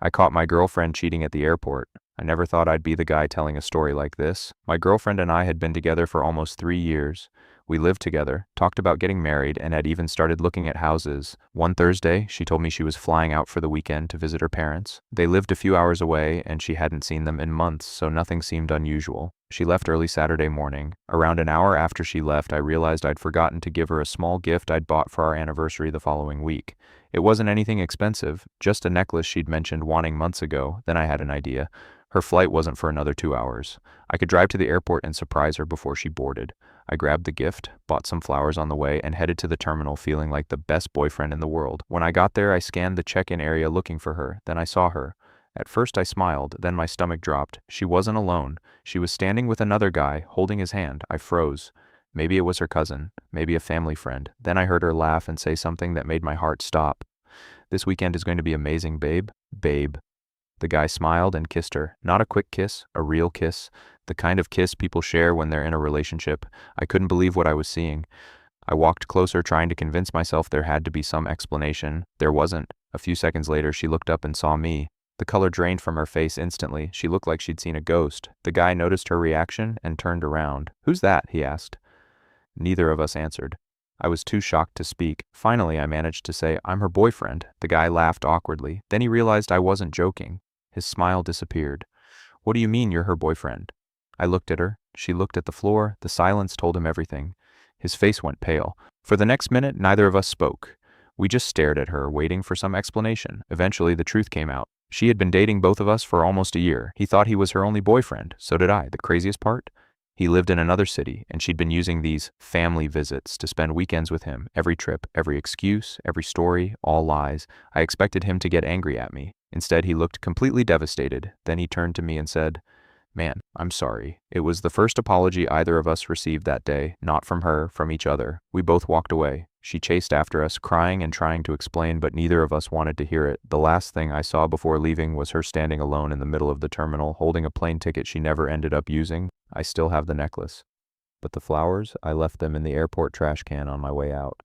I caught my girlfriend cheating at the airport. I never thought I'd be the guy telling a story like this. My girlfriend and I had been together for almost 3 years. We lived together, talked about getting married, and had even started looking at houses. One Thursday, she told me she was flying out for the weekend to visit her parents. They lived a few hours away, and she hadn't seen them in months, so nothing seemed unusual. She left early Saturday morning. Around an hour after she left, I realized I'd forgotten to give her a small gift I'd bought for our anniversary the following week. It wasn't anything expensive, just a necklace she'd mentioned wanting months ago. Then I had an idea. Her flight wasn't for another 2 hours. I could drive to the airport and surprise her before she boarded. I grabbed the gift, bought some flowers on the way, and headed to the terminal feeling like the best boyfriend in the world. When I got there, I scanned the check-in area looking for her. Then I saw her. At first I smiled, then my stomach dropped. She wasn't alone. She was standing with another guy, holding his hand. I froze. Maybe it was her cousin, maybe a family friend. Then I heard her laugh and say something that made my heart stop. "This weekend is going to be amazing, babe." Babe. The guy smiled and kissed her. Not a quick kiss, a real kiss. The kind of kiss people share when they're in a relationship. I couldn't believe what I was seeing. I walked closer, trying to convince myself there had to be some explanation. There wasn't. A few seconds later, she looked up and saw me. The color drained from her face instantly. She looked like she'd seen a ghost. The guy noticed her reaction and turned around. "Who's that?" he asked. Neither of us answered. I was too shocked to speak. Finally, I managed to say, "I'm her boyfriend." The guy laughed awkwardly. Then he realized I wasn't joking. His smile disappeared. "What do you mean you're her boyfriend?" I looked at her. She looked at the floor. The silence told him everything. His face went pale. For the next minute, neither of us spoke. We just stared at her, waiting for some explanation. Eventually, the truth came out. She had been dating both of us for almost a year. He thought he was her only boyfriend. So did I. The craziest part? He lived in another city, and she'd been using these family visits to spend weekends with him. Every trip, every excuse, every story, all lies. I expected him to get angry at me. Instead, he looked completely devastated. Then he turned to me and said, "Man, I'm sorry." It was the first apology either of us received that day, not from her, from each other. We both walked away. She chased after us, crying and trying to explain, but neither of us wanted to hear it. The last thing I saw before leaving was her standing alone in the middle of the terminal, holding a plane ticket she never ended up using. I still have the necklace. But the flowers, I left them in the airport trash can on my way out.